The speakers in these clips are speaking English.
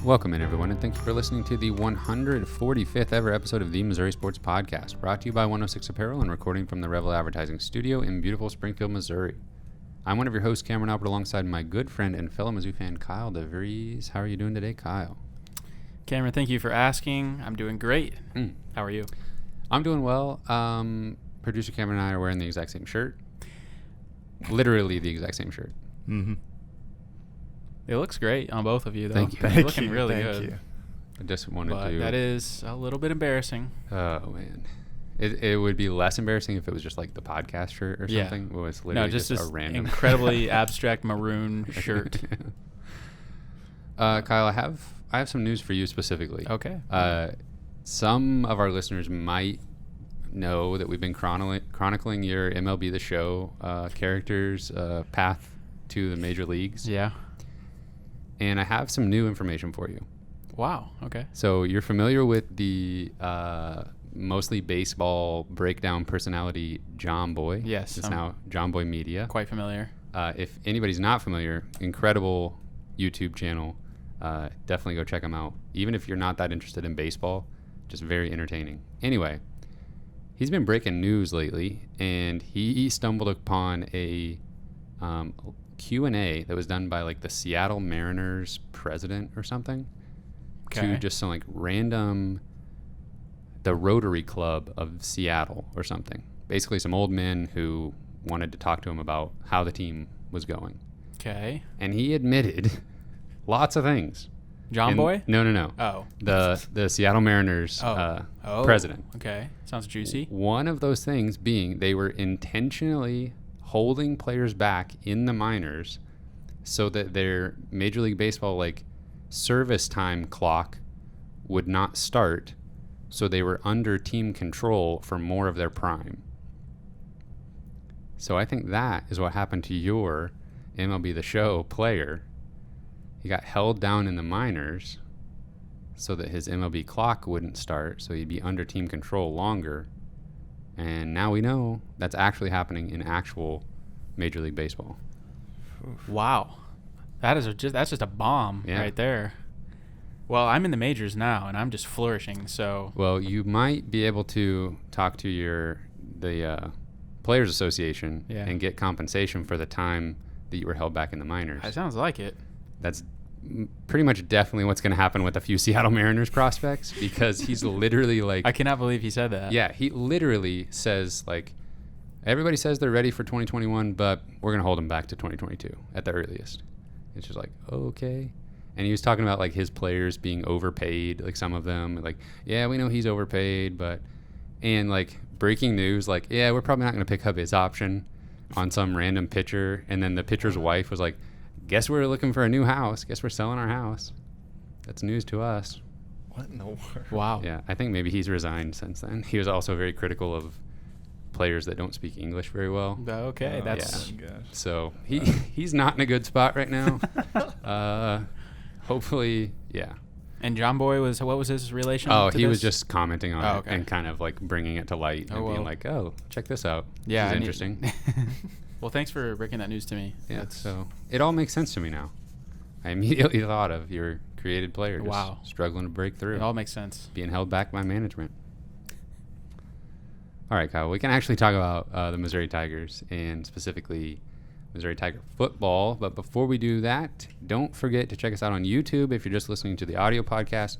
Welcome in, everyone, and thank you for listening to the 145th ever episode of the Missouri Sports Podcast, brought to you by 106 Apparel and recording from the Revel Advertising Studio in beautiful Springfield, Missouri. I'm one of your hosts, Cameron Albert, alongside my good friend and fellow Mizzou fan, Kyle DeVries. How are you doing today, Kyle? Cameron, thank you for asking. I'm doing great. How are you? I'm doing well. Producer Cameron and I are wearing the exact same shirt. Literally the exact same shirt. Mm-hmm. It looks great on both of you, though. Thank you. It's looking really good. You. I just wanted to... That is a little bit embarrassing. Oh, man. It would be less embarrassing if it was just like the podcast shirt or something. It was literally just a random... incredibly abstract maroon shirt. Kyle, I have some news for you specifically. Okay. Some of our listeners might know that we've been chronicling your MLB The Show characters' path to the major leagues. Yeah. And I have some new information for you. Wow. Okay. So you're familiar with the mostly baseball breakdown personality John Boy? Yes. It's now John Boy Media. Quite familiar. If anybody's not familiar, incredible YouTube channel. Definitely go check him out. Even if you're not that interested in baseball, just very entertaining. Anyway, he's been breaking news lately, and he stumbled upon a Q&A that was done by like the Seattle Mariners president or something to just some like random, the Rotary Club of Seattle or something. Basically some old men who wanted to talk to him about how the team was going. Okay. And he admitted lots of things. John Boy? No. Oh. The Seattle Mariners president. Okay. Sounds juicy. One of those things being they were intentionally holding players back in the minors so that their Major League Baseball like service time clock would not start, so they were under team control for more of their prime. So I think that is what happened to your MLB The Show player. He got held down in the minors so that his MLB clock wouldn't start, so he'd be under team control longer. And now we know that's actually happening in actual Major League Baseball. Wow. That's just a bomb right there. Well, I'm in the majors now, and I'm just flourishing, so... Well, you might be able to talk to the Players Association and get compensation for the time that you were held back in the minors. That sounds like it. That's pretty much definitely what's going to happen with a few Seattle Mariners prospects, because he's literally like... I cannot believe he said that. Yeah, he literally says, like, everybody says they're ready for 2021, but we're going to hold them back to 2022 at the earliest. It's just like, okay. And he was talking about, like, his players being overpaid, like some of them. Like, yeah, we know he's overpaid, but... And, like, breaking news, like, yeah, we're probably not going to pick up his option on some random pitcher. And then the pitcher's wife was like, guess we're looking for a new house. Guess we're selling our house. That's news to us. What in the world? Wow. Yeah, I think maybe he's resigned since then. He was also very critical of players that don't speak English very well. Okay, that's... Yeah. So he's not in a good spot right now. Hopefully, yeah. And John Boy what was his relation to this? He was just commenting on it okay. and kind of like bringing it to light and being like, oh, check this out. Yeah. This is interesting. Well, thanks for breaking that news to me. Yeah, so it all makes sense to me now. I immediately thought of your created player just struggling to break through. It all makes sense. Being held back by management. All right, Kyle, we can actually talk about the Missouri Tigers and specifically Missouri Tiger football. But before we do that, don't forget to check us out on YouTube if you're just listening to the audio podcast.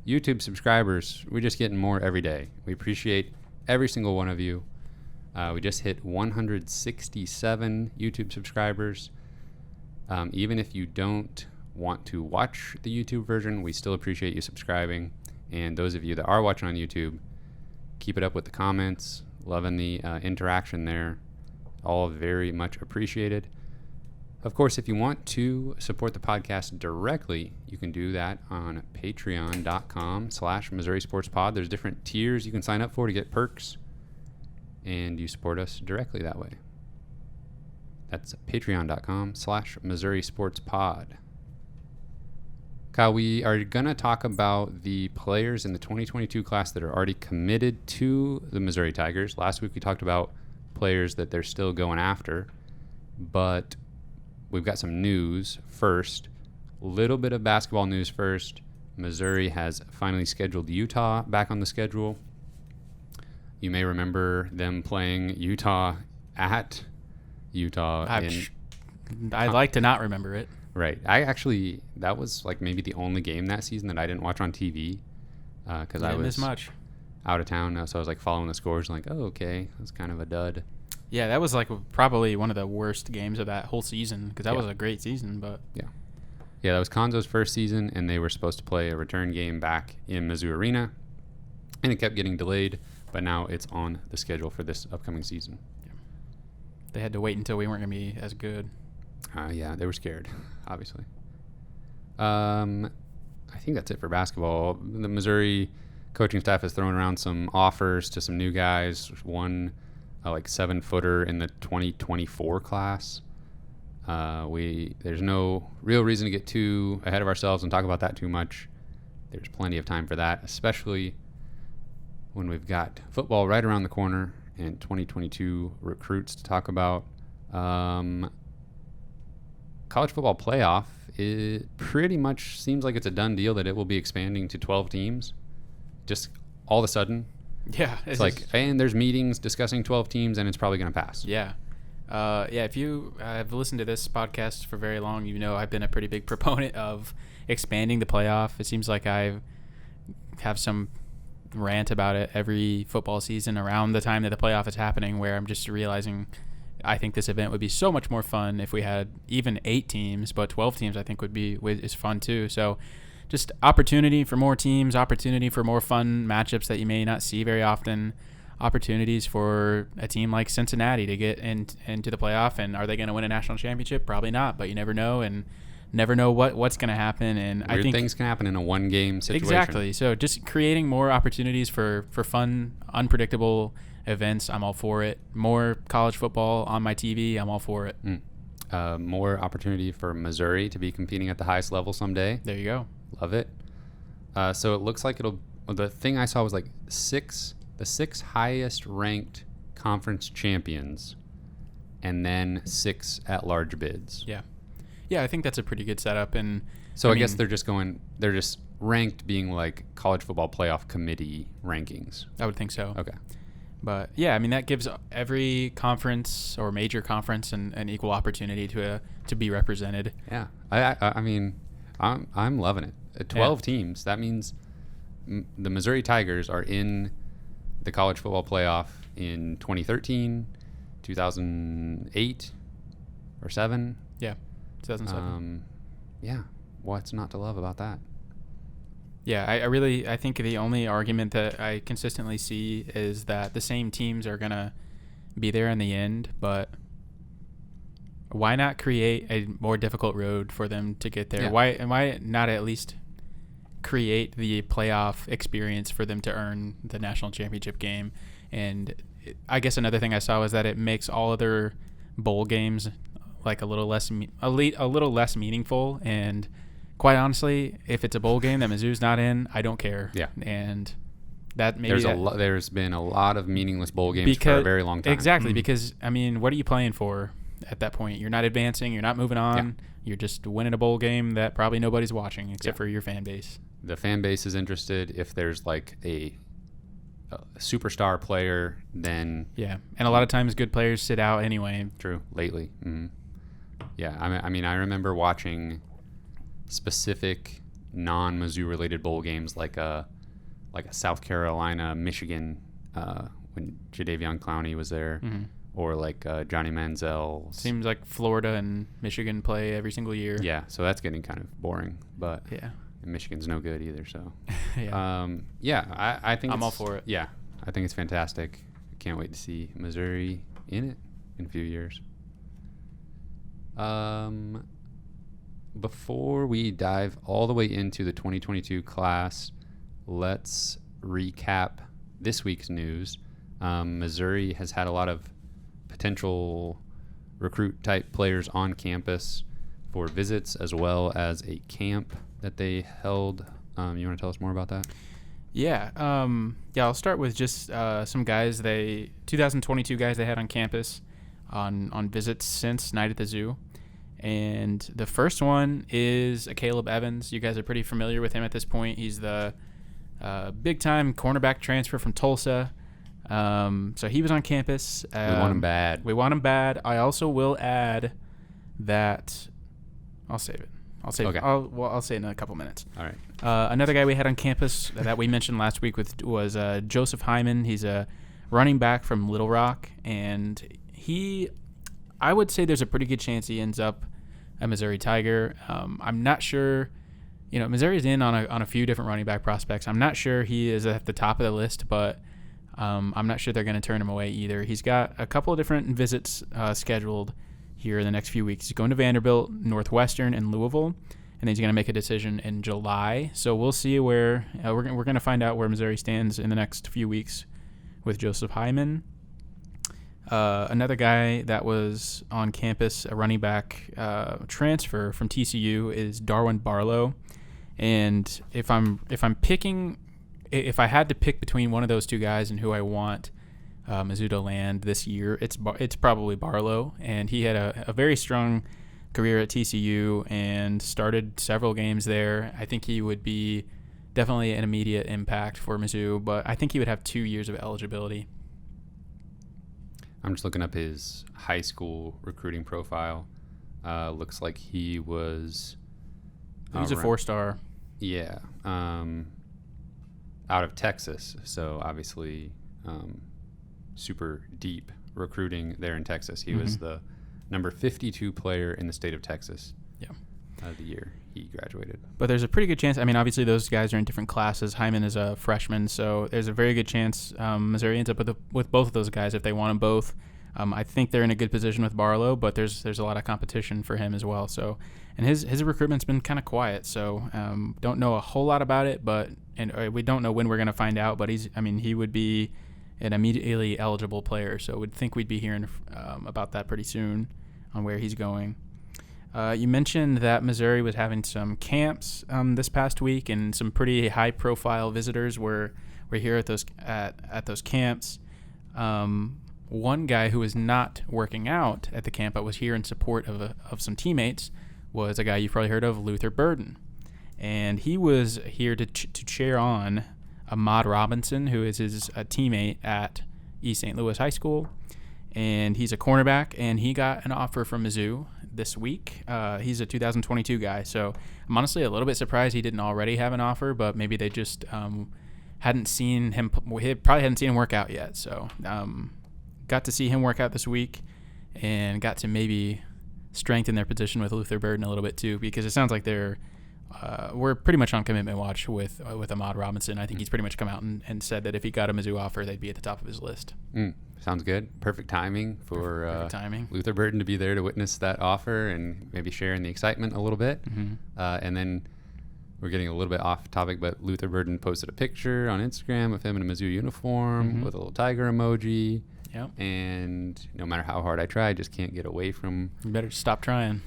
YouTube subscribers, we're just getting more every day. We appreciate every single one of you. We just hit 167 YouTube subscribers. Even if you don't want to watch the YouTube version, we still appreciate you subscribing. And those of you that are watching on YouTube, keep it up with the comments, loving the interaction there. All very much appreciated. Of course, if you want to support the podcast directly, you can do that on patreon.com/Missouri Sports Pod. There's different tiers you can sign up for to get perks, and you support us directly that way. That's patreon.com/Missouri Sports Pod. Kyle, we are going to talk about the players in the 2022 class that are already committed to the Missouri Tigers. Last week we talked about players that they're still going after, but we've got some news first. A little bit of basketball news first, Missouri has finally scheduled Utah back on the schedule. You may remember them playing Utah at Utah. I'd like to not remember it. Right. That was like maybe the only game that season that I didn't watch on TV because I was out of town. So I was like following the scores and like, oh, okay, that's kind of a dud. Yeah, that was like probably one of the worst games of that whole season because that was a great season. But yeah, that was Konzo's first season, and they were supposed to play a return game back in Mizzou Arena, and it kept getting delayed, but now it's on the schedule for this upcoming season. Yeah. They had to wait until we weren't going to be as good. Yeah, they were scared, obviously. I think that's it for basketball. The Missouri coaching staff has thrown around some offers to some new guys. One, like 7-footer in the 2024 class. There's no real reason to get too ahead of ourselves and talk about that too much. There's plenty of time for that, especially when we've got football right around the corner and 2022 recruits to talk about. College football playoff, it pretty much seems like it's a done deal that it will be expanding to 12 teams. Just all of a sudden. Yeah. It's like, and there's meetings discussing 12 teams, and it's probably going to pass. Yeah. If you have listened to this podcast for very long, you know I've been a pretty big proponent of expanding the playoff. It seems like I have some rant about it every football season around the time that the playoff is happening, where I'm just realizing I think this event would be so much more fun if we had even 8 teams, but 12 teams I think is fun too. So just opportunity for more teams, opportunity for more fun matchups that you may not see very often, opportunities for a team like Cincinnati to get into the playoff. And are they going to win a national championship? Probably not, but you never know, and never know what's going to happen. And I think things can happen in a one-game situation. Exactly. So just creating more opportunities for fun, unpredictable events, I'm all for it. More college football on my TV, I'm all for it. More opportunity for Missouri to be competing at the highest level someday. There you go. Love it. So it looks like the thing I saw was like the 6 highest ranked conference champions, and then 6 at-large bids. Yeah, I think that's a pretty good setup. And so I guess they're just ranked being like college football playoff committee rankings. I would think so. Okay. But yeah, I mean, that gives every conference or major conference an equal opportunity to be represented. Yeah. I mean, I'm loving it. 12 teams. That means the Missouri Tigers are in the college football playoff in 2013, 2008, or 7. Yeah, 2007. Yeah, what's not to love about that? Yeah, I think the only argument that I consistently see is that the same teams are going to be there in the end, but why not create a more difficult road for them to get there? Yeah. Why not at least create the playoff experience for them to earn the national championship game? And I guess another thing I saw was that it makes all other bowl games like a little less meaningful. And quite honestly, if it's a bowl game that Mizzou's not in, I don't care. Yeah. And that maybe there's been a lot of meaningless bowl games for a very long time. Exactly, because I mean, what are you playing for at that point? You're not advancing, you're not moving on. Yeah. You're just winning a bowl game that probably nobody's watching except for your fan base. The fan base is interested if there's like a superstar player, then and a lot of times good players sit out anyway. True. Lately. Mm-hmm. Yeah, I mean, I remember watching specific non-Mizzou related bowl games like a South Carolina, Michigan, when Jadeveon Clowney was there, or like Johnny Manziel. Seems like Florida and Michigan play every single year. Yeah, so that's getting kind of boring, but and Michigan's no good either. So I think I'm all for it. Yeah, I think it's fantastic. I can't wait to see Missouri in it in a few years. Before we dive all the way into the 2022 class, let's recap this week's news. Missouri has had a lot of potential recruit-type players on campus for visits, as well as a camp that they held. You want to tell us more about that? Yeah. I'll start with just some guys 2022 guys they had on campus on visits since Night at the Zoo. And the first one is Caleb Evans. You guys are pretty familiar with him at this point. He's the big-time cornerback transfer from Tulsa. So he was on campus. We want him bad. We want him bad. I also will add that I'll save it. Okay. I'll say it in a couple minutes. All right. Another guy we had on campus that we mentioned last week was Joseph Hyman. He's a running back from Little Rock, and I would say there's a pretty good chance he ends up a Missouri Tiger. I'm not sure. Missouri's in on a few different running back prospects. I'm not sure he is at the top of the list, but I'm not sure they're going to turn him away either. He's got a couple of different visits scheduled here in the next few weeks. He's going to Vanderbilt, Northwestern, and Louisville, and then he's going to make a decision in July. So we'll see where we're going to find out where Missouri stands in the next few weeks with Joseph Hyman. Another guy that was on campus, a running back transfer from TCU, is Darwin Barlow. And if I had to pick between one of those two guys and who I want Mizzou to land this year, it's probably Barlow. And he had a very strong career at TCU and started several games there. I think he would be definitely an immediate impact for Mizzou, but I think he would have 2 years of eligibility. I'm just looking up his high school recruiting profile. Looks like he was... He's a 4-star. Yeah. Out of Texas. So obviously super deep recruiting there in Texas. He was the number 52 player in the state of Texas. Yeah. The year he graduated. But there's a pretty good chance. I mean, obviously those guys are in different classes. Hyman is a freshman, so there's a very good chance Missouri ends up with both of those guys if they want them both. I think they're in a good position with Barlow, but there's a lot of competition for him as well. So, and his recruitment's been kind of quiet, so don't know a whole lot about it, and we don't know when we're going to find out. But he would be an immediately eligible player, so we'd think we'd be hearing about that pretty soon on where he's going. You mentioned that Missouri was having some camps this past week, and some pretty high-profile visitors were here at those camps. One guy who was not working out at the camp but was here in support of some teammates was a guy you've probably heard of, Luther Burden, and he was here to cheer on Ahmad Robinson, who is his teammate at East St. Louis High School, and he's a cornerback, and he got an offer from Mizzou this week. He's a 2022 guy, so I'm honestly a little bit surprised he didn't already have an offer, but maybe they just hadn't seen him. He probably hadn't seen him work out yet, so got to see him work out this week and got to maybe strengthen their position with Luther Burden a little bit too, because it sounds like we're pretty much on commitment watch with Ahmad Robinson. I think he's pretty much come out and said that if he got a Mizzou offer, they'd be at the top of his list. Sounds good. Perfect timing for perfect timing. Luther Burden to be there to witness that offer and maybe share in the excitement a little bit. And then we're getting a little bit off topic, but Luther Burden posted a picture on Instagram of him in a Mizzou uniform with a little tiger emoji. Yep. And no matter how hard I try, I just can't get away from... You better stop trying.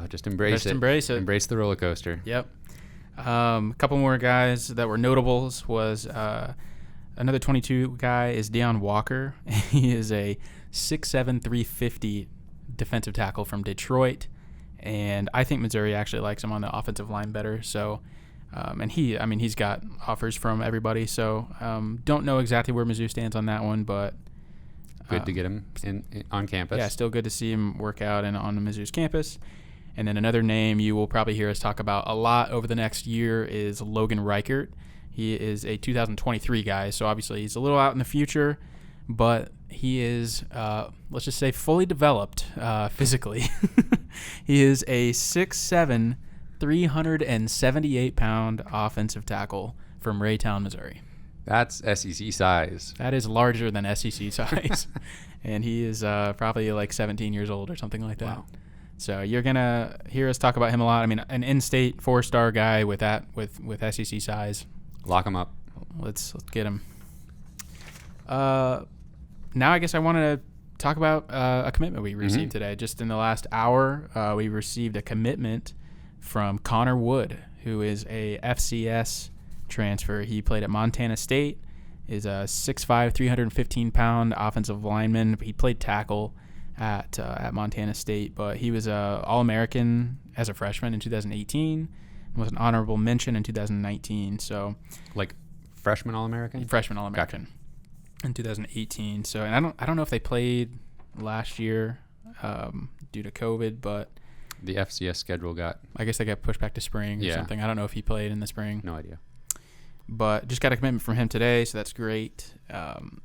Just embrace it. Embrace it. Embrace the roller coaster. Yep. A couple more guys that were notables was another 22 guy is Deion Walker. He is a 6'7", 350 defensive tackle from Detroit, and I think Missouri actually likes him on the offensive line better. So, and he's got offers from everybody. So, don't know exactly where Mizzou stands on that one, but good to get him on campus. Yeah, still good to see him work out on Mizzou's campus. And then another name you will probably hear us talk about a lot over the next year is Logan Reichert. He is a 2023 guy, so obviously he's a little out in the future, but he is, let's just say, fully developed physically. He is a 6'7", 378-pound offensive tackle from Raytown, Missouri. That's SEC size. That is larger than SEC size. And he is probably like 17 years old or something like that. Wow. So you're going to hear us talk about him a lot. I mean, an in-state 4-star guy with SEC size. Lock him up. Let's get him. Now I guess I wanted to talk about a commitment we received today. Just in the last hour, we received a commitment from Connor Wood, who is a FCS transfer. He played at Montana State, is a 6'5", 315-pound offensive lineman. He played tackle at Montana State, but he was a All-American as a freshman in 2018 and was an honorable mention in 2019. So, like freshman All-American? Freshman All-American in 2018. So, and I don't know if they played last year due to COVID, but the FCS schedule I guess they got pushed back to spring or something. I don't know if he played in the spring. No idea. But just got a commitment from him today, so that's great.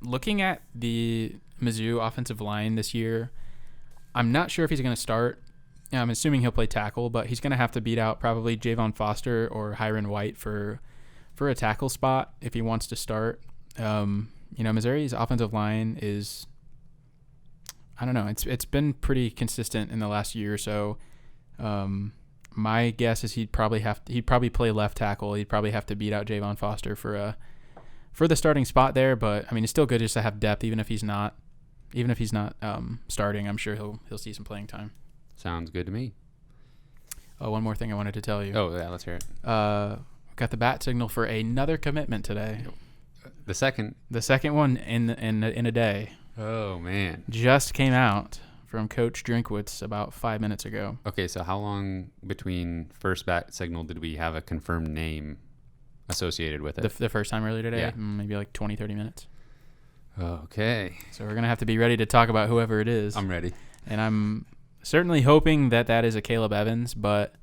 Looking at the Mizzou offensive line this year, I'm not sure if he's going to start. I'm assuming he'll play tackle, but he's going to have to beat out probably Javon Foster or Hiron White for a tackle spot if he wants to start. Missouri's offensive line is, I don't know, it's been pretty consistent in the last year or so. My guess is he'd probably play left tackle. He'd probably have to beat out Javon Foster for the starting spot there. But I mean, it's still good just to have depth, even if he's not starting. I'm sure he'll see some playing time. Sounds good to me. Oh, one more thing I wanted to tell you. Oh yeah, let's hear it. Got the bat signal for another commitment today. The second one in a day. Oh man, just came out from Coach Drinkwitz about 5 minutes ago. Okay, so how long between first bat signal did we have a confirmed name associated with it? The first time earlier today? Yeah. Maybe like 20, 30 minutes. Okay. So we're going to have to be ready to talk about whoever it is. I'm ready. And I'm certainly hoping that is a Caleb Evans, but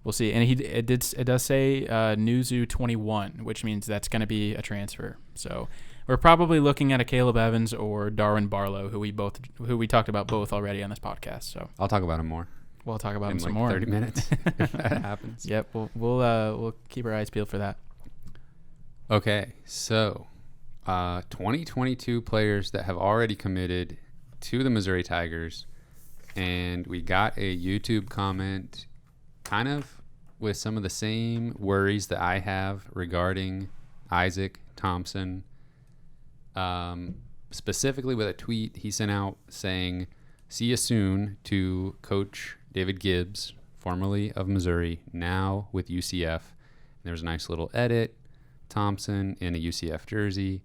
we'll see. And it does say Mizzou 21, which means that's going to be a transfer. So we're probably looking at a Caleb Evans or Darwin Barlow, who we talked about both already on this podcast. So I'll talk about him more. We'll talk about him some like more. 30 minutes if that happens. Yep, we'll keep our eyes peeled for that. Okay, so 2022 players that have already committed to the Missouri Tigers, and we got a YouTube comment kind of with some of the same worries that I have regarding Isaac Thompson. Specifically with a tweet he sent out saying, "See you soon" to Coach David Gibbs, formerly of Missouri, now with UCF. And there's a nice little edit, Thompson in a UCF jersey.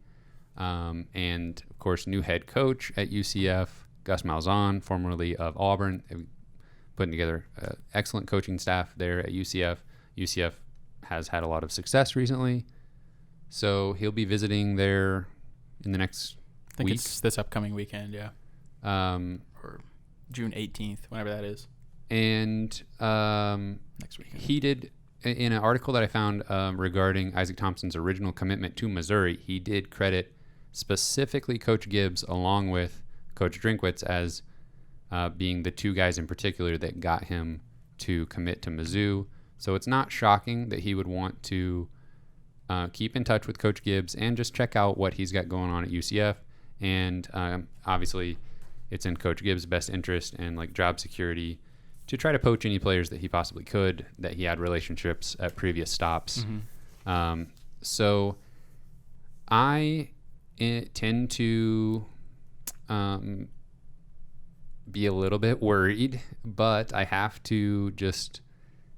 And, of course, new head coach at UCF, Gus Malzahn, formerly of Auburn, putting together an excellent coaching staff there at UCF. UCF has had a lot of success recently, so he'll be visiting there in the next week. It's this upcoming weekend, yeah. Or June 18th, whenever that is. And next weekend. He did, in an article that I found regarding Isaac Thompson's original commitment to Missouri, he did credit specifically Coach Gibbs along with Coach Drinkwitz as being the two guys in particular that got him to commit to Mizzou. So it's not shocking that he would want to keep in touch with Coach Gibbs and just check out what he's got going on at UCF. And obviously, it's in Coach Gibbs' best interest and like job security to try to poach any players that he possibly could that he had relationships at previous stops. Mm-hmm. So I tend to be a little bit worried, but I have to just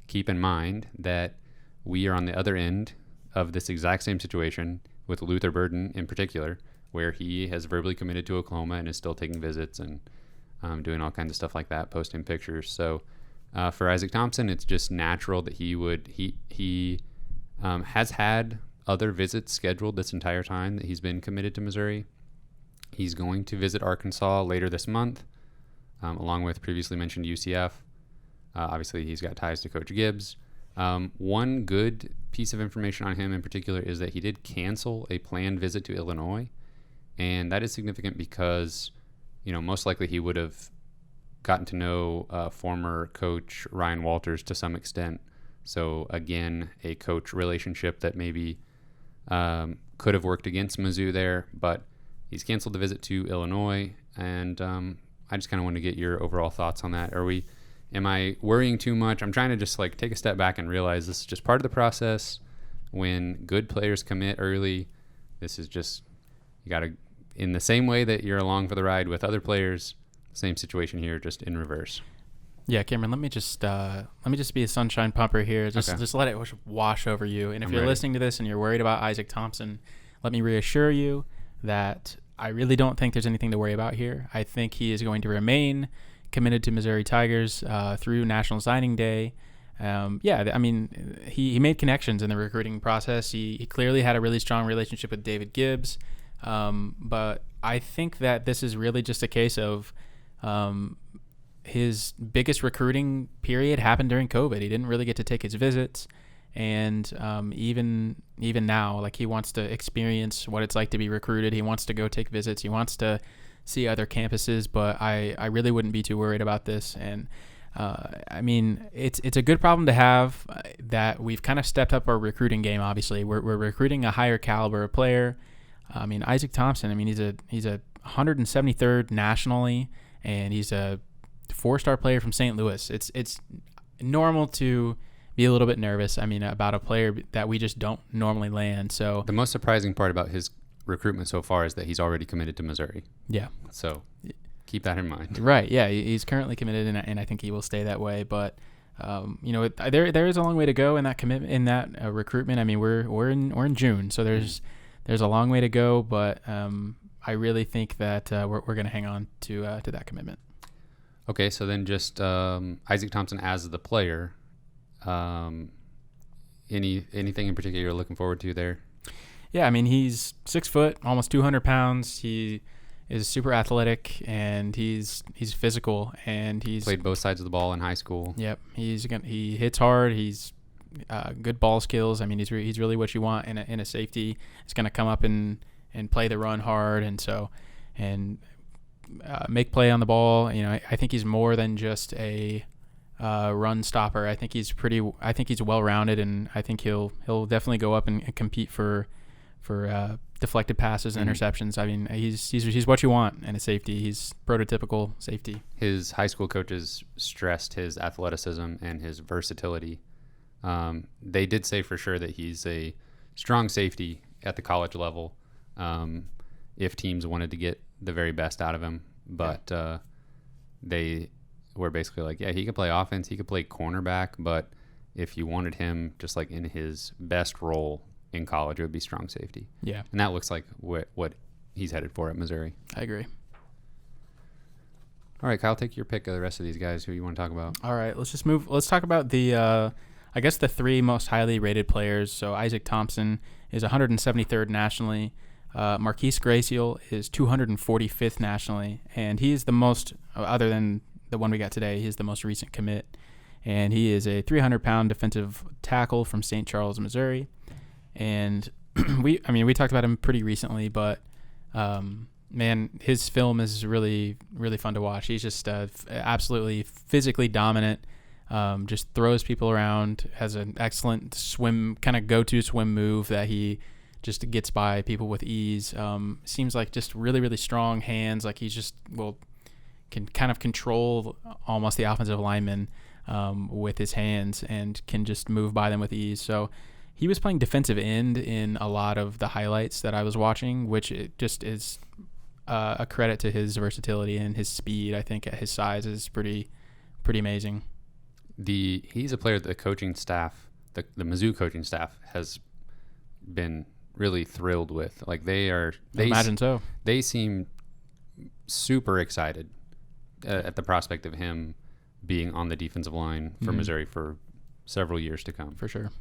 keep in mind that we are on the other end of this exact same situation with Luther Burden in particular, where he has verbally committed to Oklahoma and is still taking visits and doing all kinds of stuff like that, posting pictures. So for Isaac Thompson, it's just natural that he has had other visits scheduled this entire time that he's been committed to Missouri. He's going to visit Arkansas later this month, along with previously mentioned UCF. Obviously, he's got ties to Coach Gibbs. One good piece of information on him in particular is that he did cancel a planned visit to Illinois, and that is significant because, most likely he would have gotten to know former coach Ryan Walters to some extent. So again, a coach relationship that maybe could have worked against Mizzou there, but he's canceled the visit to Illinois, and I just kind of want to get your overall thoughts on that. Am I worrying too much? I'm trying to just take a step back and realize this is just part of the process. When good players commit early, this is just, you got to, in the same way that you're along for the ride with other players, same situation here, just in reverse. Yeah, Cameron, let me just be a sunshine pumper here. Just let it wash over you. And if you're listening to this and you're worried about Isaac Thompson, let me reassure you that I really don't think there's anything to worry about here. I think he is going to remain committed to Missouri Tigers through National Signing Day. He made connections in the recruiting process. He clearly had a really strong relationship with David Gibbs. But I think that this is really just a case of his biggest recruiting period happened during COVID. He didn't really get to take his visits. And even now, like, he wants to experience what it's like to be recruited. He wants to go take visits. He wants to see other campuses. But I really wouldn't be too worried about this. And it's a good problem to have that we've kind of stepped up our recruiting game. Obviously, we're recruiting a higher caliber of player. Isaac Thompson. He's a 173rd nationally, and he's a 4-star player from St. Louis. It's normal to be a little bit nervous. About a player that we just don't normally land. So the most surprising part about his recruitment so far is that he's already committed to Missouri. Yeah. So keep that in mind. Right. Yeah. He's currently committed, and I think he will stay that way. But there is a long way to go in that commitment, in that recruitment. We're in June, so there's a long way to go. But I really think that we're going to hang on to that commitment. Okay. So then just Isaac Thompson as the player. Anything in particular you're looking forward to there? Yeah, he's 6 foot, almost 200 pounds. He is super athletic, and he's physical, and he's played both sides of the ball in high school. Yep, he hits hard. He's good ball skills. He's really what you want in a safety. He's going to come up and play the run hard, and make play on the ball. I think he's more than just a run stopper. I think he's well rounded, and I think he'll definitely go up and compete for deflected passes and interceptions. He's what you want in a safety. He's prototypical safety. His high school coaches stressed his athleticism and his versatility. They did say for sure that he's a strong safety at the college level, if teams wanted to get the very best out of him. But they were basically like, yeah, he could play offense, he could play cornerback, but if you wanted him just like in his best role in college, it would be strong safety. Yeah. And that looks like what he's headed for at Missouri. I agree. All right, Kyle, take your pick of the rest of these guys who you want to talk about. All right, let's talk about the the 3 most highly rated players. So Isaac Thompson is 173rd nationally. Marquise Graciel is 245th nationally, and he is the most, other than the one we got today, he's the most recent commit. And he is a 300-pound defensive tackle from St. Charles, Missouri. And we talked about him pretty recently, but his film is really, really fun to watch. He's just absolutely physically dominant, just throws people around, has an excellent go-to swim move that he just gets by people with ease. Seems like just really, really strong hands. Like he's just, can kind of control almost the offensive lineman with his hands and can just move by them with ease. So he was playing defensive end in a lot of the highlights that I was watching, which it just is a credit to his versatility and his speed. I think at his size is pretty amazing. He's a player that the coaching staff, the Mizzou coaching staff, has been really thrilled with. Like they imagine so. They seem super excited at the prospect of him being on the defensive line for Missouri for several years to come. For sure.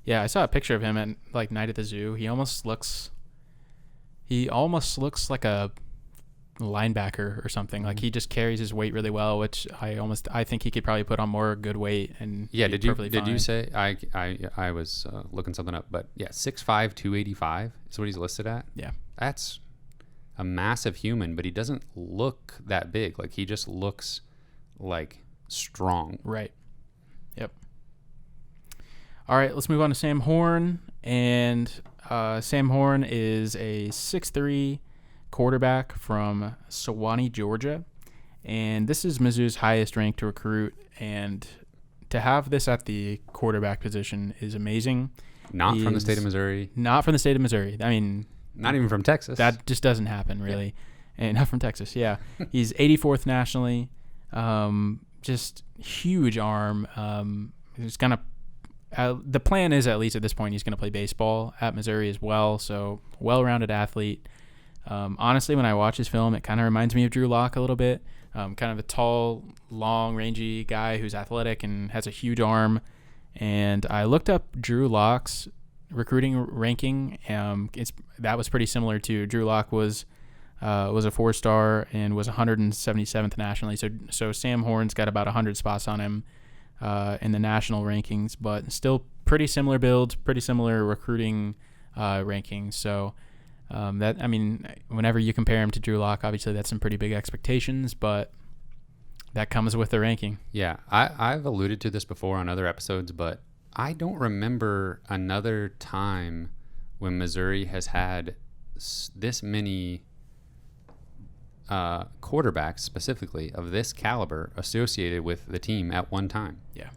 Yeah, I saw a picture of him at like night at the zoo. He almost looks like a linebacker or something. Like he just carries his weight really well, which I think he could probably put on more good weight and did you say I was looking something up, but yeah, 6'5", 285 is what he's listed at. Yeah, that's a massive human, but he doesn't look that big. Like he just looks like strong. Right. Yep. All right, let's move on to Sam Horn. And Sam Horn is a 6'3" quarterback from Sewanee, Georgia. And this is Mizzou's highest ranked recruit. And to have this at the quarterback position is amazing. Not from the state of Missouri. Not from the state of Missouri. Not even from Texas. That just doesn't happen, really. Yeah. And not from Texas, yeah. He's 84th nationally. Just huge arm. He's kind of the plan is, at least at this point, he's going to play baseball at Missouri as well. So well-rounded athlete. Honestly, when I watch his film, it kind of reminds me of Drew Lock a little bit. Kind of a tall, long, rangy guy who's athletic and has a huge arm. And I looked up Drew Lock's recruiting ranking. That was pretty similar to Drew Lock was a 4-star and was 177th nationally. So Sam Horn's got about 100 spots on him in the national rankings, but still pretty similar builds, pretty similar recruiting rankings. So whenever you compare him to Drew Lock, obviously that's some pretty big expectations, but that comes with the ranking. Yeah, I've alluded to this before on other episodes, but I don't remember another time when Missouri has had this many quarterbacks specifically of this caliber associated with the team at one time. Yeah.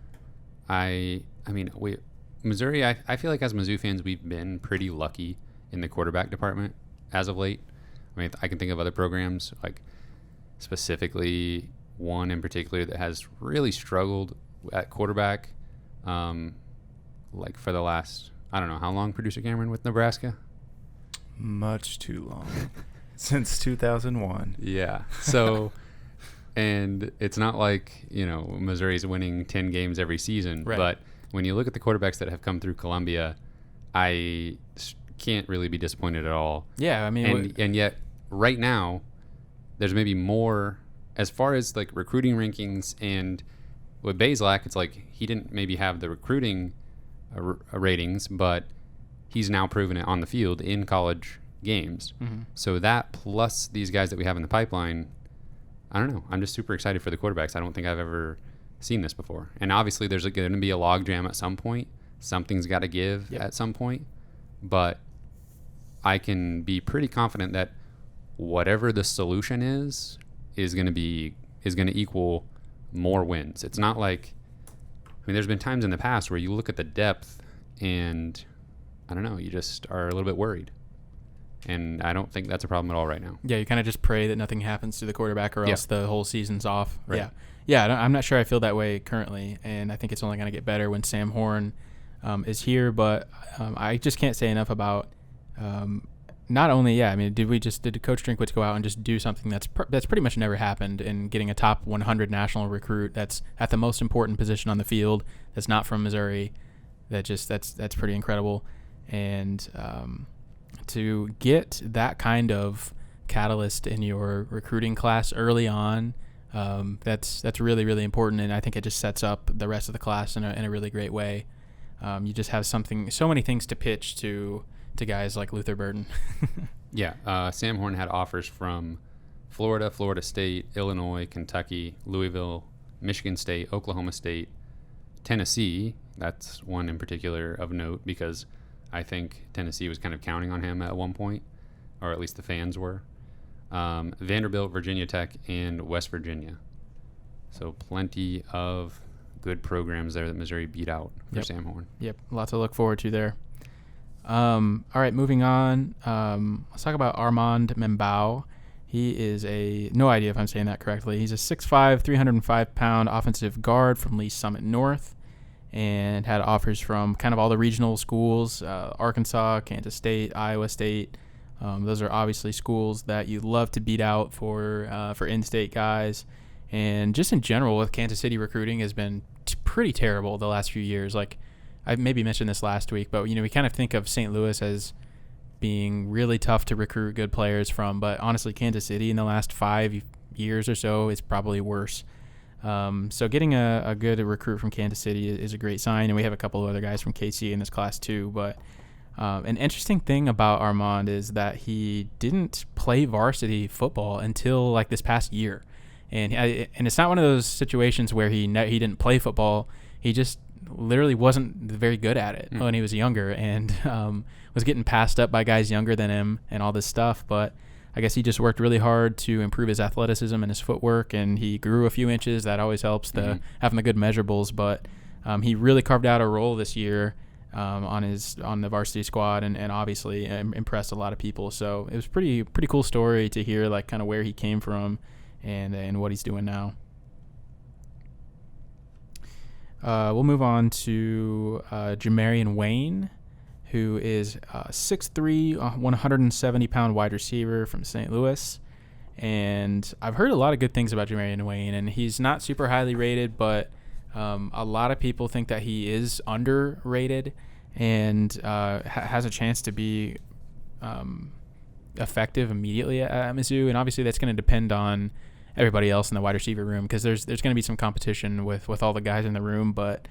Missouri, I feel like as Mizzou fans, we've been pretty lucky in the quarterback department as of late. I mean, I can think of other programs, like specifically one in particular that has really struggled at quarterback, like for the last, I don't know, how long, Producer Cameron, with Nebraska? Much too long. Since 2001. Yeah. So, and it's not like, Missouri's winning 10 games every season, right. But when you look at the quarterbacks that have come through Columbia, I can't really be disappointed at all. Yeah, I mean, and yet right now there's maybe more as far as like recruiting rankings, and with Bazelak, it's like he didn't maybe have the recruiting ratings, but he's now proven it on the field in college games. Mm-hmm. So that plus these guys that we have in the pipeline, I don't know. I'm just super excited for the quarterbacks. I don't think I've ever seen this before. And obviously there's going to be a logjam at some point. Something's got to give at some point. But I can be pretty confident that whatever the solution is going to equal more wins. It's not like, there's been times in the past where you look at the depth and I don't know, you just are a little bit worried. And I don't think that's a problem at all right now. Yeah, you kind of just pray that nothing happens to the quarterback or else the whole season's off. Right. Yeah. I'm not sure I feel that way currently, and I think it's only going to get better when Sam Horn is here. But I just can't say enough about not only, did Coach Drinkwitz go out and just do something that's pretty much never happened in getting a top 100 national recruit that's at the most important position on the field that's not from Missouri. That's pretty incredible. And to get that kind of catalyst in your recruiting class early on, that's really, really important, and I think it just sets up the rest of the class in a really great way. You just have so many things to pitch to guys like Luther Burden. Yeah, Sam Horn had offers from Florida, Florida State, Illinois, Kentucky, Louisville, Michigan State, Oklahoma State, Tennessee. That's one in particular of note because I think Tennessee was kind of counting on him at one point, or at least the fans were. Vanderbilt, Virginia Tech, and West Virginia. So plenty of good programs there that Missouri beat out for Sam Horn. Yep, a lot to look forward to there. All right, moving on. Let's talk about Armand Membao. He is no idea if I'm saying that correctly. He's a 6'5", 305-pound offensive guard from Lee Summit North, and had offers from kind of all the regional schools, Arkansas, Kansas State, Iowa State. Those are obviously schools that you love to beat out for in-state guys. And just in general, with Kansas City recruiting has been pretty terrible the last few years. Like, I maybe mentioned this last week, but we kind of think of St. Louis as being really tough to recruit good players from. But honestly, Kansas City in the last 5 years or so is probably worse. So getting a good recruit from Kansas City is a great sign, and we have a couple of other guys from KC in this class too. But an interesting thing about Armand is that he didn't play varsity football until like this past year, and it's not one of those situations where he didn't play football. He just literally wasn't very good at it when he was younger, and was getting passed up by guys younger than him and all this stuff. But I guess he just worked really hard to improve his athleticism and his footwork, and he grew a few inches. That always helps, having the good measurables. But he really carved out a role this year on the varsity squad, and obviously impressed a lot of people. So it was pretty cool story to hear, like kind of where he came from and what he's doing now. We'll move on to Jamarian Wayne, who is 6'3", 170-pound wide receiver from St. Louis. And I've heard a lot of good things about Jamarian Wayne, and he's not super highly rated, but a lot of people think that he is underrated and has a chance to be effective immediately at Mizzou. And obviously that's going to depend on everybody else in the wide receiver room, because there's going to be some competition with all the guys in the room, but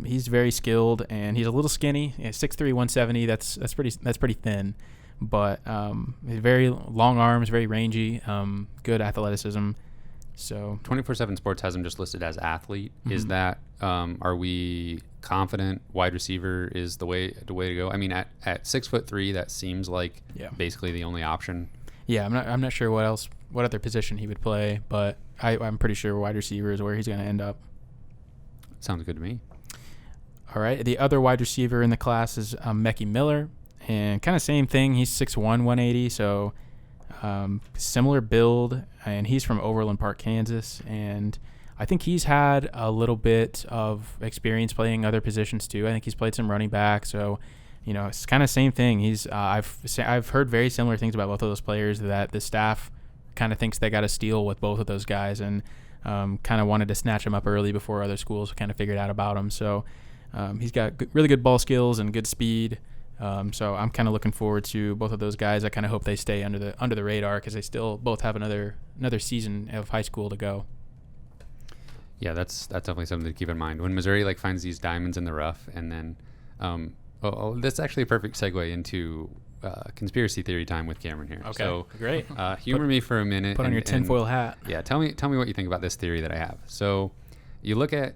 he's very skilled, and he's a little skinny. 6'3", 170. That's pretty thin, but very long arms, very rangy, good athleticism. So 24/7 Sports has him just listed as athlete. Mm-hmm. Is that are we confident wide receiver is the way to go? I mean, at 6'3", that seems like basically the only option. Yeah, I'm not sure what other position he would play, but I'm pretty sure wide receiver is where he's going to end up. Sounds good to me. All right, the other wide receiver in the class is Mecky Miller, and kind of same thing. He's 6'1", 180, so similar build, and he's from Overland Park, Kansas, and I think he's had a little bit of experience playing other positions too. I think he's played some running back, so it's kind of same thing. He's I've heard very similar things about both of those players, that the staff kind of thinks they got a steal with both of those guys, and kind of wanted to snatch him up early before other schools kind of figured out about him. So he's got really good ball skills and good speed. So I'm kind of looking forward to both of those guys. I kind of hope they stay under the radar, because they still both have another season of high school to go. Yeah, that's definitely something to keep in mind when Missouri finds these diamonds in the rough. And then that's actually a perfect segue into conspiracy theory time with Cameron here. Okay, so great. Humor me for a minute. Put on your tinfoil hat. Yeah, tell me what you think about this theory that I have. So you look at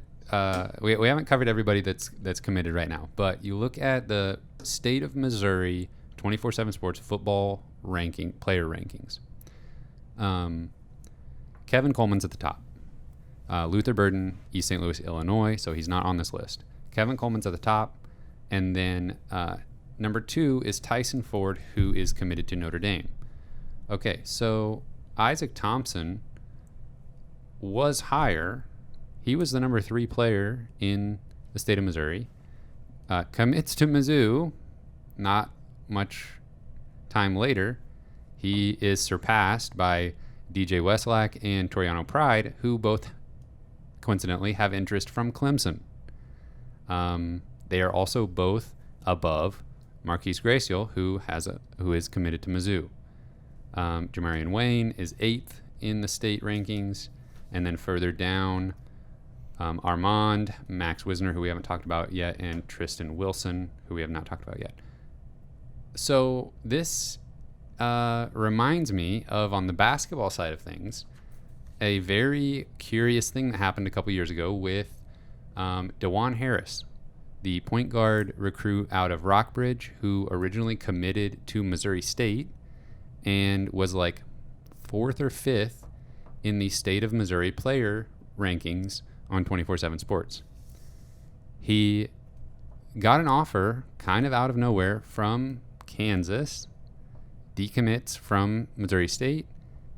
we haven't covered everybody that's committed right now, but you look at the state of Missouri 24/7 Sports football player rankings. Kevin Coleman's at the top. Luther Burden, East St. Louis, Illinois, so he's not on this list. Kevin Coleman's at the top, and then number 2 is Tyson Ford, who is committed to Notre Dame. Okay, so Isaac Thompson was higher. He was the number 3 player in the state of Missouri. Commits to Mizzou. Not much time later, he is surpassed by DJ Westlack and Toriano Pride, who both coincidentally have interest from Clemson. They are also both above Marquise Graciel, who is committed to Mizzou. Jamarian Wayne is 8th in the state rankings, and then further down, Armand, Max Wisner, who we haven't talked about yet, and Tristan Wilson, who we have not talked about yet. So this reminds me of, on the basketball side of things, a very curious thing that happened a couple years ago with DeJuan Harris, the point guard recruit out of Rockbridge, who originally committed to Missouri State and was 4th or 5th in the state of Missouri player rankings on 24/7 Sports. He got an offer kind of out of nowhere from Kansas, decommits from Missouri State,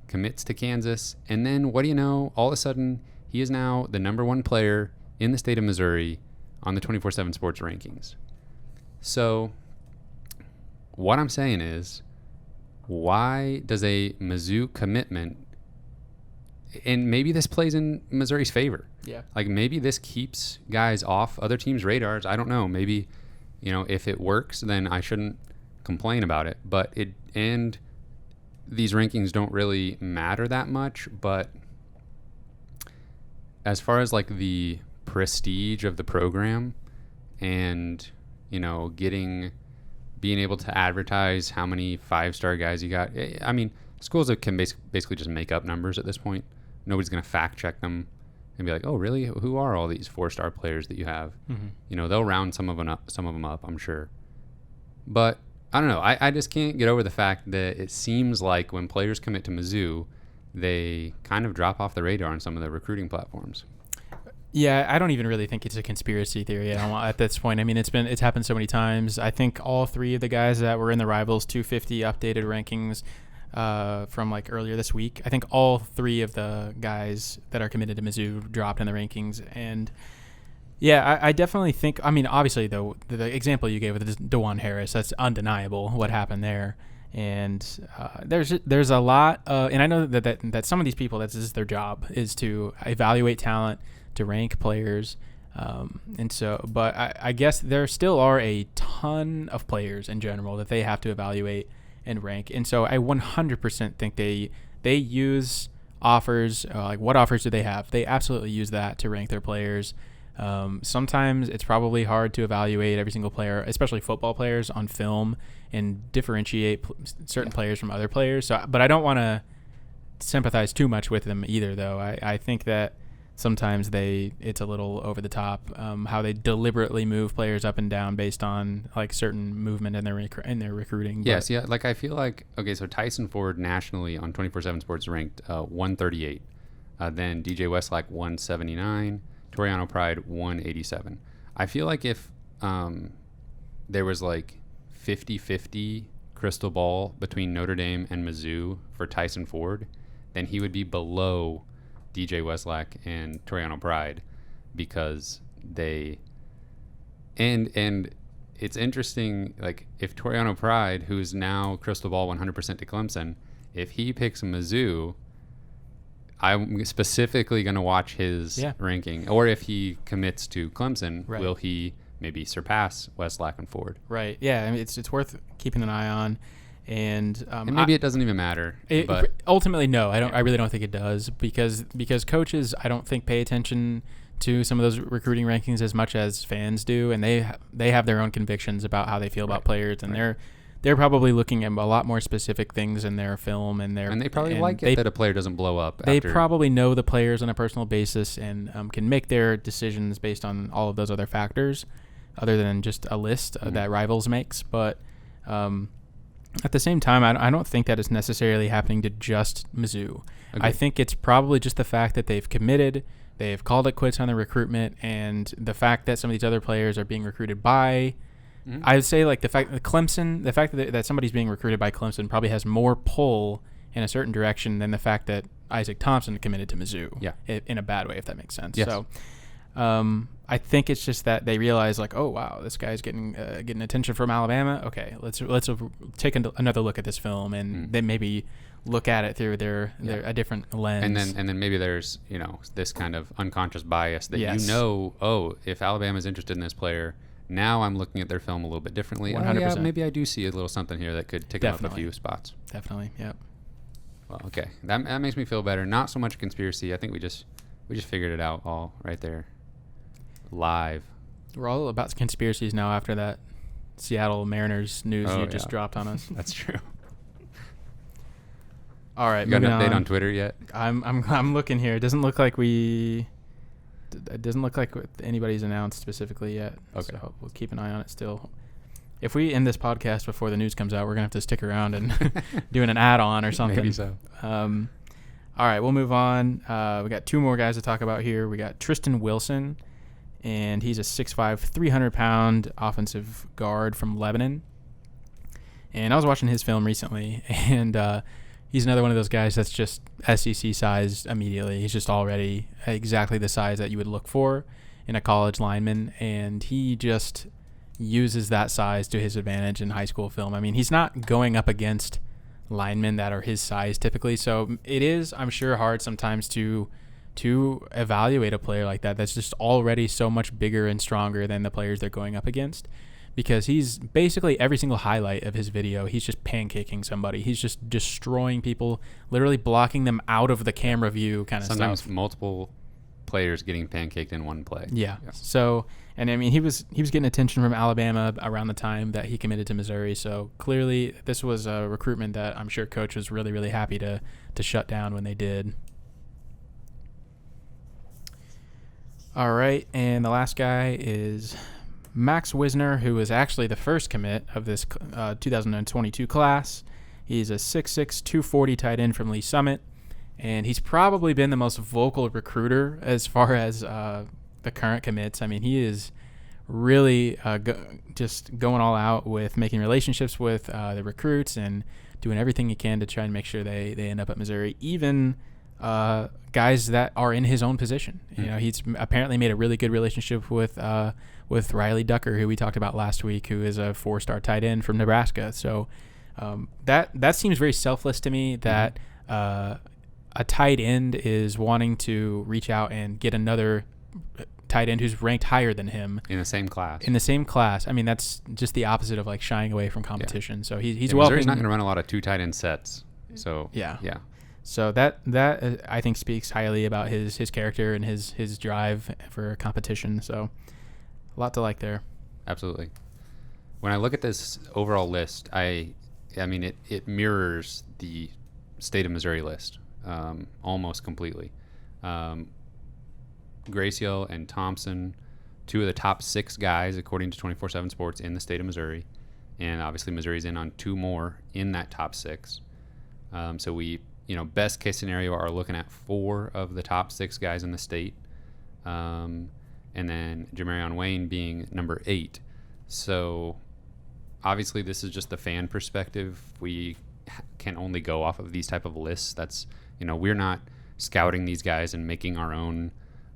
commits to Kansas, and then what do you know, all of a sudden he is now the number 1 player in the state of Missouri on the 24/7 Sports rankings. So what I'm saying is, why does a Mizzou commitment, and maybe this plays in Missouri's favor. Yeah. Maybe this keeps guys off other teams' radars. I don't know. Maybe, if it works, then I shouldn't complain about it. But these rankings don't really matter that much. But as far as the prestige of the program and, being able to advertise how many 5-star guys you got, I mean, schools can basically just make up numbers at this point. Nobody's going to fact check them and be like, oh, really? Who are all these 4-star players that you have? Mm-hmm. They'll round some of them up, I'm sure. But I don't know. I just can't get over the fact that it seems like when players commit to Mizzou, they kind of drop off the radar on some of the recruiting platforms. Yeah, I don't even really think it's a conspiracy theory at this point. I mean, it's happened so many times. I think all 3 of the guys that were in the Rivals 250 updated rankings from earlier this week, I think all 3 of the guys that are committed to Mizzou dropped in the rankings, and Yeah, I definitely think. I mean, obviously, though, the example you gave with DeJuan Harris, that's undeniable what happened there. And there's a lot, and I know that some of these people, this is their job, is to evaluate talent, to rank players, and so. But I guess there still are a ton of players in general that they have to evaluate and rank, and so I 100% think they use offers. Like, what offers do they have? They absolutely use that to rank their players. Sometimes it's probably hard to evaluate every single player, especially football players, on film and differentiate certain players from other players. So, but I don't want to sympathize too much with them either, though. I think that sometimes it's a little over the top, how they deliberately move players up and down based on like certain movement in their recruiting. Yes, yeah. Like I feel like, okay, so Tyson Ford nationally on 24/7 Sports ranked 138, then DJ Westlack 179. Toriano Pride 187. I feel like if there was like 50-50 crystal ball between Notre Dame and Mizzou for Tyson Ford, then he would be below DJ Westlack and Toriano Pride, because they and it's interesting, like if Toriano Pride, who's now crystal ball 100% to Clemson, if he picks Mizzou, I'm specifically going to watch his ranking. Or if he commits to Clemson, will he maybe surpass Westlack and Ford? Right. Yeah, I mean, it's worth keeping an eye on. And maybe it doesn't even matter. But ultimately, no, I really don't think it does, because coaches, I don't think, pay attention to some of those recruiting rankings as much as fans do, and they have their own convictions about how they feel about players, and they're probably looking at a lot more specific things in their film, and they probably like it that a player doesn't blow up. They probably know the players on a personal basis and can make their decisions based on all of those other factors, other than just a list that Rivals makes. But at the same time, I don't think that is necessarily happening to just Mizzou. I think it's probably just the fact that they've committed, they've called it quits on the recruitment, and the fact that some of these other players are being recruited by. I would say like the fact that somebody's being recruited by Clemson probably has more pull in a certain direction than the fact that Isaac Thompson committed to Mizzou. Yeah, in a bad way, if that makes sense. Yes. So, I think it's just that they realize like, oh wow, this guy's getting attention from Alabama. Okay, let's take another look at this film, and then maybe look at it through a different lens. And then maybe there's this kind of unconscious bias that if Alabama's interested in this player, now I'm looking at their film a little bit differently. 100%. Maybe I do see a little something here that could tick them up a few spots. Definitely, yep. Well, okay, that makes me feel better. Not so much a conspiracy. I think we just figured it out all right there, live. We're all about conspiracies now after that Seattle Mariners news just dropped on us. That's true. All right, you got an update on Twitter yet? I'm looking here. It doesn't look like anybody's announced specifically yet. Okay. So we'll keep an eye on it still. If we end this podcast before the news comes out, we're going to have to stick around and doing an add-on or something. Maybe so. All right, we'll move on. We got two more guys to talk about here. We got Tristan Wilson, and he's a 6'5", 300-pound offensive guard from Lebanon. And I was watching his film recently, and he's another one of those guys that's just SEC sized immediately. He's just already exactly the size that you would look for in a college lineman, and he just uses that size to his advantage in high school film. I mean, he's not going up against linemen that are his size typically, so it is, I'm sure, hard sometimes to evaluate a player like that that's just already so much bigger and stronger than the players they're going up against. Because he's basically every single highlight of his video, he's just pancaking somebody. He's just destroying people, literally blocking them out of the camera view kind of Sometimes stuff. multiple players getting pancaked in one play. Yeah. So, and I mean, he was getting attention from Alabama around the time that he committed to Missouri. So clearly this was a recruitment that I'm sure Coach was really, really happy to shut down when they did. All right. And the last guy is Max Wisner, who was actually the first commit of this 2022 class. He's a 6'6", 240 tight end from Lee Summit, and he's probably been the most vocal recruiter as far as the current commits. I mean, he is really just going all out with making relationships with the recruits and doing everything he can to try and make sure they end up at Missouri. Even guys that are in his own position. Hmm. You know, he's apparently made a really good relationship with Riley Ducker, who we talked about last week, who is a 4-star tight end from Nebraska. So that seems very selfless to me, that a tight end is wanting to reach out and get another tight end who's ranked higher than him in the same class. I mean, that's just the opposite of like shying away from competition. So he's Missouri's welcoming. not going to run a lot of 2 tight end sets. So Yeah. yeah. So that I think speaks highly about his character and his drive for competition. So a lot to like there. Absolutely. When I look at this overall list, I mean it mirrors the state of Missouri list almost completely. Graciel and Thompson, 2 of the top 6 guys according to 24/7 Sports in the state of Missouri, and obviously Missouri's in on 2 more in that top 6. So we, best case scenario, are looking at 4 of the top 6 guys in the state, and then Jamarion Wayne being number 8. So obviously this is just the fan perspective. We can only go off of these type of lists. That's, we're not scouting these guys and making our own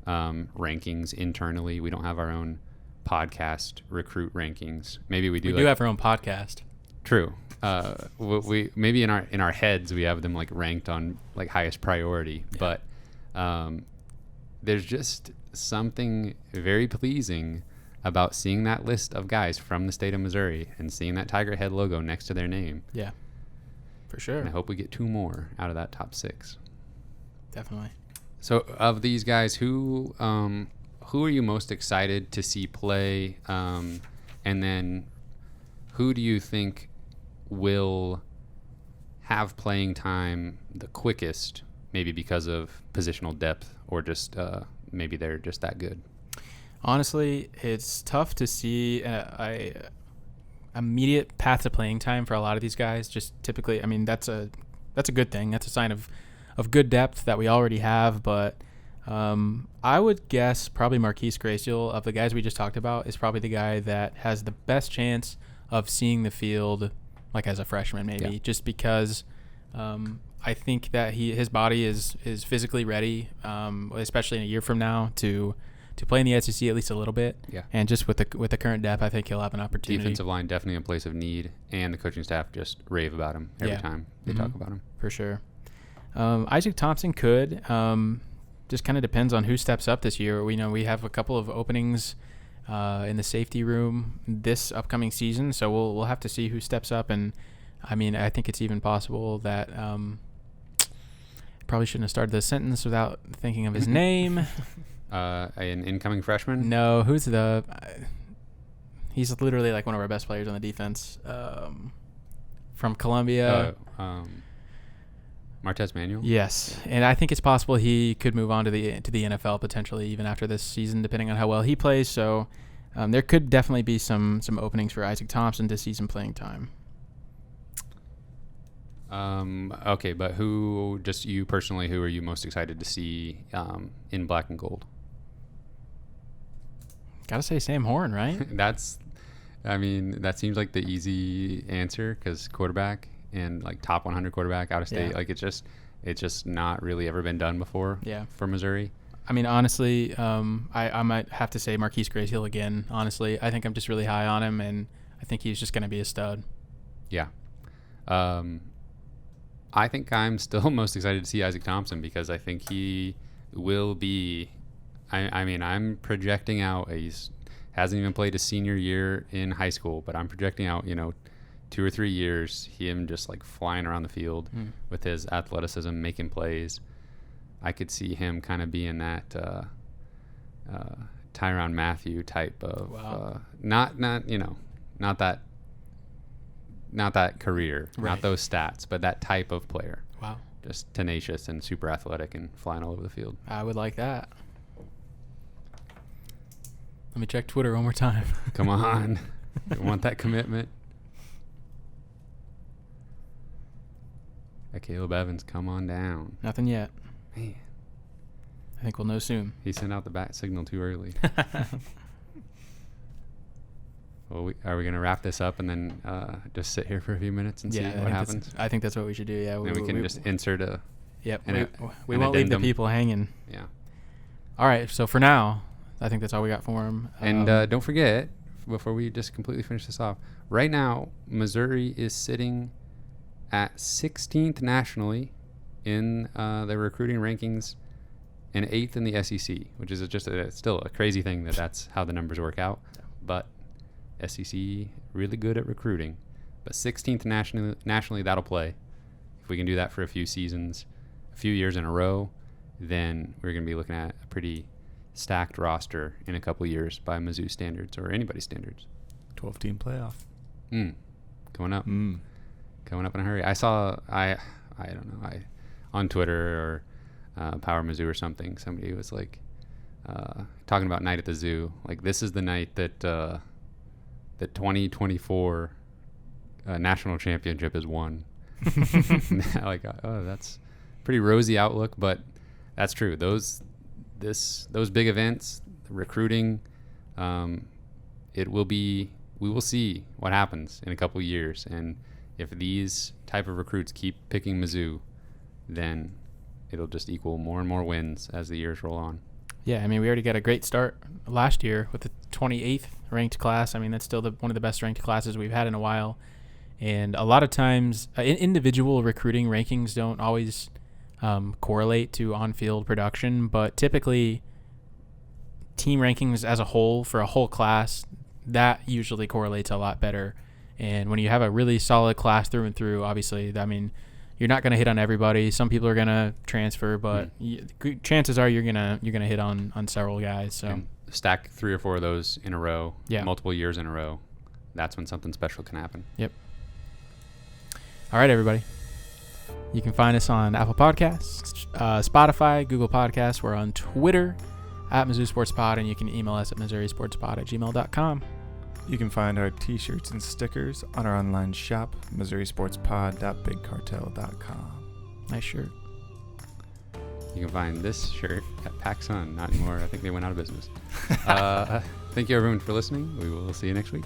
rankings internally. We don't have our own podcast recruit rankings. Maybe we do. We do have our own podcast. True. We maybe in our heads we have them like ranked on like highest priority, but there's just something very pleasing about seeing that list of guys from the state of Missouri and seeing that Tiger Head logo next to their name. Yeah, for sure. And I hope we get 2 more out of that top 6. Definitely. So of these guys, who are you most excited to see play? And then who do you think will have playing time the quickest, maybe because of positional depth or just maybe they're just that good? Honestly, it's tough to see a immediate path to playing time for a lot of these guys. Just typically, I mean, that's a good thing. That's a sign of good depth that we already have. But I would guess probably Marquise Graciel, of the guys we just talked about, is probably the guy that has the best chance of seeing the field like as a freshman, maybe, just because I think that his body is physically ready, especially in a year from now, to play in the SEC at least a little bit. Yeah. And just with the current depth, I think he'll have an opportunity. Defensive line definitely a place of need, and the coaching staff just rave about him every time they talk about him. For sure. Isaac Thompson could. Just kind of depends on who steps up this year. We have a couple of openings in the safety room this upcoming season, so we'll have to see who steps up. And I mean, I think it's even possible that probably shouldn't have started this sentence without thinking of his name. An incoming freshman? No, who's the? He's literally like one of our best players on the defense. From Columbia. Martez Manuel? Yes, and I think it's possible he could move on to the NFL potentially even after this season, depending on how well he plays. So there could definitely be some openings for Isaac Thompson to see some playing time. Okay, but just you personally, who are you most excited to see in black and gold? Gotta say Sam Horn, right? That seems like the easy answer because quarterback and like top 100 quarterback out of state. Yeah. Like it's just not really ever been done before. Yeah. For Missouri. I mean, honestly, I might have to say Marquise Graciel again. Honestly, I think I'm just really high on him, and I think he's just going to be a stud. Yeah. I think I'm still most excited to see Isaac Thompson because I think he will be. I mean, I'm projecting out. He's hasn't even played a senior year in high school, but I'm projecting out, 2 or 3 years, him just like flying around the field with his athleticism, making plays. I could see him kind of being that Tyrann Mathieu type of not that career, not those stats, but that type of player. Wow. Just tenacious and super athletic and flying all over the field. I would like that. Let me check Twitter one more time. Come on. You want that commitment? Caleb Evans, come on down. Nothing yet. Man. I think we'll know soon. He sent out the bat signal too early. Well, are we going to wrap this up and then just sit here for a few minutes and see what happens? I think that's what we should do, yeah. And we can just insert a Yep. And We an won't leave the addendum. people hanging. Yeah. All right. So for now, I think that's all we got for him. And don't forget, before we just completely finish this off, right now, Missouri is sitting at 16th nationally in the recruiting rankings and 8th in the SEC, which is just still a crazy thing that's how the numbers work out. But SEC, really good at recruiting. But 16th nationally, that'll play. If we can do that for a few seasons, a few years in a row, then we're going to be looking at a pretty stacked roster in a couple years by Mizzou standards or anybody's standards. 12-team playoff. Coming up. Coming up in a hurry. I saw, I don't know, on Twitter or Power Mizzou or something, somebody was like talking about Night at the Zoo. Like, this is the night that the 2024 national championship is won. Like, oh, that's pretty rosy outlook, but that's true. Those big events, recruiting, we will see what happens in a couple years, and if these type of recruits keep picking Mizzou, then it'll just equal more and more wins as the years roll on. Yeah, I mean, we already got a great start last year with the 28th ranked class. I mean, that's still one of the best ranked classes we've had in a while. And a lot of times, individual recruiting rankings don't always correlate to on-field production, but typically team rankings as a whole for a whole class, that usually correlates a lot better. And when you have a really solid class through and through, obviously, I mean, you're not going to hit on everybody. Some people are going to transfer, but chances are you're gonna hit on several guys. So and stack 3 or 4 of those in a row, yeah, multiple years in a row. That's when something special can happen. Yep. All right, everybody. You can find us on Apple Podcasts, Spotify, Google Podcasts. We're on Twitter at Mizzou Sports Pod, and you can email us at MissouriSportsPod@gmail.com. You can find our t-shirts and stickers on our online shop, MissouriSportsPod.BigCartel.com. Nice shirt. You can find this shirt at PacSun. Not anymore. I think they went out of business. Thank you, everyone, for listening. We will see you next week.